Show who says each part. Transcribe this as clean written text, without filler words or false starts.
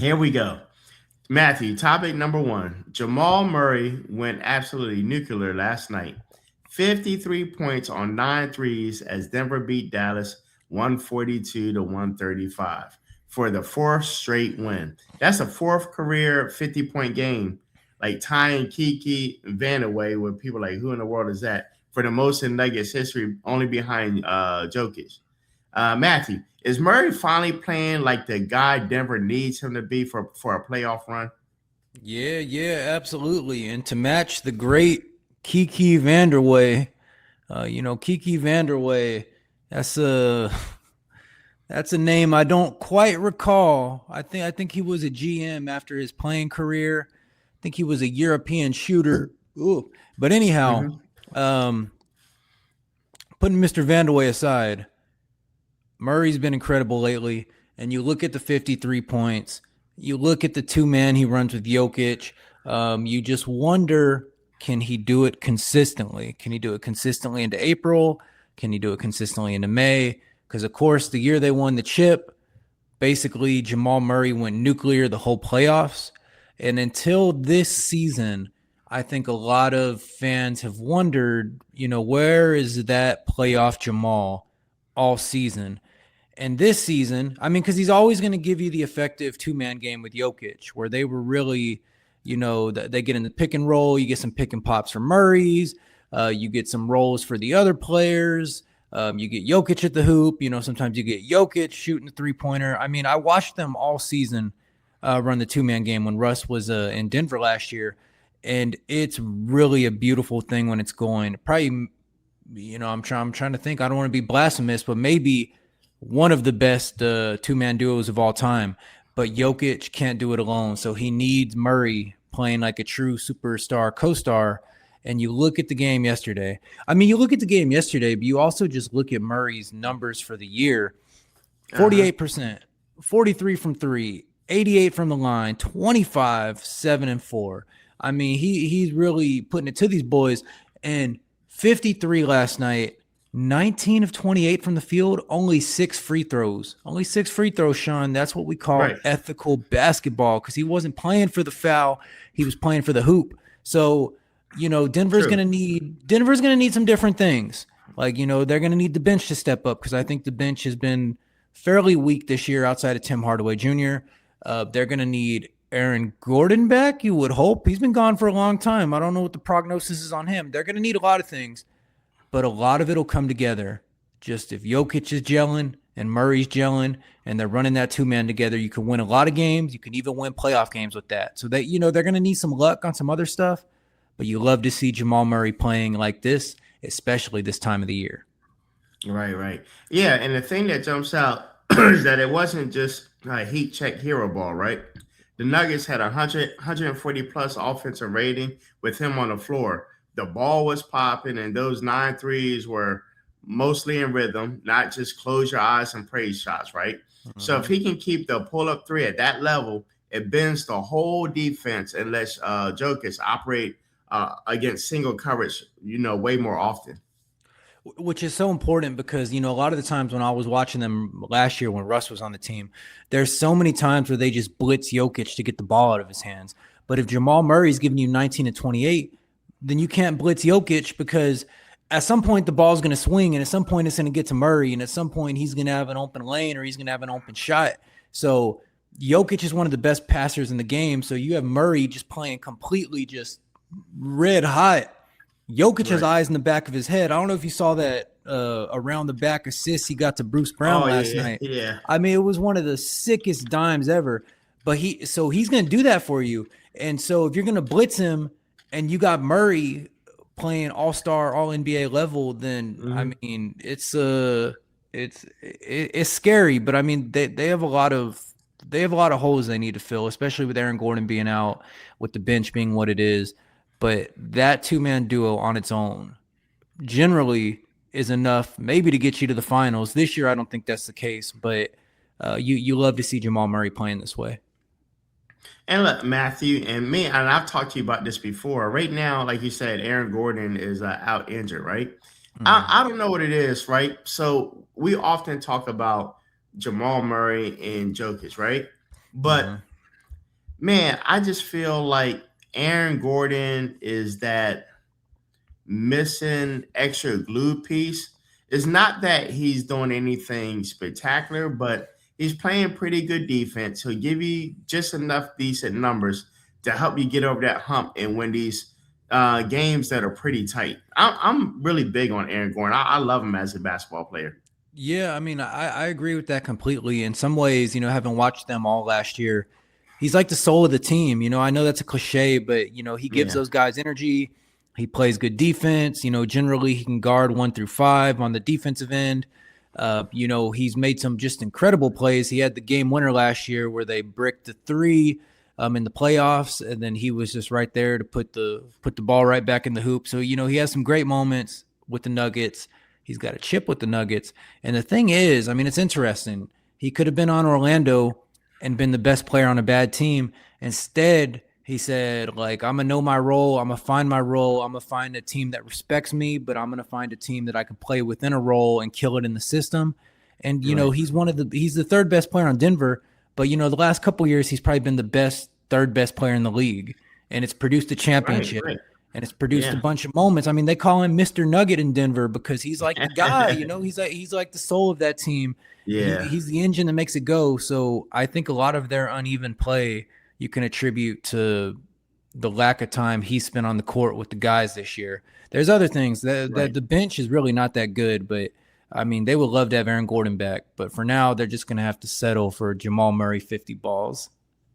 Speaker 1: Here we go. Matthew, topic number one. Jamal Murray went absolutely nuclear last night. 53 points on 9 threes as Denver beat Dallas 142 to 135 for the fourth straight win. That's a fourth career 50-point game, like tying Kiki Vandaway, where people are like, who in the world is that? For the most in Nuggets history, only behind Jokic. Matthew, is Murray finally playing like the guy Denver needs him to be for a playoff run?
Speaker 2: Yeah, absolutely. And to match the great Kiki Vanderway, Kiki Vanderway, that's a that's a name I don't quite recall. I think he was a GM after his playing career. I think he was a European shooter. Ooh. But anyhow,
Speaker 1: Mm-hmm.
Speaker 2: um, putting Mr. Vanderway aside, Murray's been incredible lately. And you look at the 53 points, you look at the two-man he runs with Jokic, you just wonder, can he do it consistently? Can he do it consistently into April? Can he do it consistently into May? Because, of course, the year they won the chip, basically Jamal Murray went nuclear the whole playoffs. And until this season, I think a lot of fans have wondered, where is that playoff Jamal all season? And this season, I mean, because he's always going to give you the effective two-man game with Jokic, where they were really, they get in the pick and roll. You get some pick and pops from Murray's. You get some rolls for the other players. You get Jokic at the hoop. Sometimes you get Jokic shooting the three-pointer. I mean, I watched them all season run the two-man game when Russ was in Denver last year, and it's really a beautiful thing when it's going. Probably, I'm trying to think. I don't want to be blasphemous, but maybe one of the best two-man duos of all time. But Jokic can't do it alone, so he needs Murray playing like a true superstar co-star. And you look at the game yesterday. I mean, you look at the game yesterday, but you also just look at Murray's numbers for the year. 48%, 43 from three, 88 from the line, 25, 7, and 4. I mean, he's really putting it to these boys. And 53 last night, 19 of 28 from the field, only 6 free throws. Only 6 free throws, Sean. That's what we call
Speaker 1: Right.
Speaker 2: ethical basketball, because he wasn't playing for the foul. He was playing for the hoop. So, Denver's
Speaker 1: True.
Speaker 2: going to need some different things. Like, they're going to need the bench to step up, because I think the bench has been fairly weak this year outside of Tim Hardaway Jr. They're going to need Aaron Gordon back, you would hope. He's been gone for a long time. I don't know what the prognosis is on him. They're going to need a lot of things, but a lot of it will come together. Just if Jokic is gelling and Murray's gelling and they're running that two-man together, you can win a lot of games. You can even win playoff games with that. So that, they're going to need some luck on some other stuff, but you love to see Jamal Murray playing like this, especially this time of the year.
Speaker 1: Right. Yeah, and the thing that jumps out is that it wasn't just a heat check hero ball, right? The Nuggets had 140 plus offensive rating with him on the floor. The ball was popping, and those 9 threes were mostly in rhythm, not just close your eyes and praise shots, right? So if
Speaker 2: Mm-hmm.
Speaker 1: he can keep the pull up three at that level, it bends the whole defense and lets Jokic operate against single coverage, way more often.
Speaker 2: Which is so important because, a lot of the times when I was watching them last year when Russ was on the team, there's so many times where they just blitz Jokic to get the ball out of his hands. But if Jamal Murray's giving you 19 and 28, then you can't blitz Jokic, because at some point the ball's going to swing, and at some point it's going to get to Murray, and at some point he's going to have an open lane or he's going to have an open shot. So Jokic is one of the best passers in the game. So you have Murray just playing completely just red hot. Jokic has
Speaker 1: Right.
Speaker 2: eyes in the back of his head. I don't know if you saw that around the back assist he got to Bruce Brown
Speaker 1: Oh
Speaker 2: last
Speaker 1: yeah,
Speaker 2: night.
Speaker 1: yeah.
Speaker 2: I mean, it was one of the sickest dimes ever. But he's going to do that for you. And so if you're going to blitz him and you got Murray playing all-star, all-NBA level, then I
Speaker 1: Hmm.
Speaker 2: mean, it's scary. But I mean, they have a lot of holes they need to fill, especially with Aaron Gordon being out, with the bench being what it is. But that two-man duo on its own generally is enough maybe to get you to the finals. This year, I don't think that's the case, but you love to see Jamal Murray playing this way.
Speaker 1: And look, Matthew and me, and I've talked to you about this before. Right now, like you said, Aaron Gordon is out injured, right? I,
Speaker 2: Mm-hmm.
Speaker 1: I don't know what it is, right? So we often talk about Jamal Murray and Jokic, right? But
Speaker 2: Mm-hmm.
Speaker 1: Man, I just feel like Aaron Gordon is that missing extra glue piece. It's not that he's doing anything spectacular, but he's playing pretty good defense. He'll give you just enough decent numbers to help you get over that hump and win these games that are pretty tight. I'm really big on Aaron Gordon. I love him as a basketball player.
Speaker 2: Yeah, I mean, I agree with that completely. In some ways, having watched them all last year, he's like the soul of the team. I know that's a cliche, but he gives
Speaker 1: Yeah,
Speaker 2: those guys energy. He plays good defense. Generally he can guard 1 through 5 on the defensive end. He's made some just incredible plays. He had the game winner last year where they bricked the three in the playoffs, and then he was just right there to put the ball right back in the hoop. So he has some great moments with the Nuggets. He's got a chip with the Nuggets. And the thing is, I mean, it's interesting. He could have been on Orlando and been the best player on a bad team. Instead, he said, like, I'm going to know my role. I'm going to find my role. I'm going to find a team that respects me, but I'm going to find a team that I can play within a role and kill it in the system. And,
Speaker 1: right,
Speaker 2: he's the third best player on Denver. But, the last couple of years, he's probably been the third best player in the league. And it's produced a
Speaker 1: right,
Speaker 2: championship.
Speaker 1: right.
Speaker 2: And it's produced a
Speaker 1: Yeah,
Speaker 2: bunch of moments. I mean, they call him Mr. Nugget in Denver because he's like the guy, he's like the soul of that team.
Speaker 1: yeah,
Speaker 2: He's the engine that makes it go. So I think a lot of their uneven play you can attribute to the lack of time he spent on the court with the guys this year. There's other things that
Speaker 1: right.
Speaker 2: the bench is really not that good, but I mean, they would love to have Aaron Gordon back, but for now they're just going to have to settle for Jamal Murray 50 balls.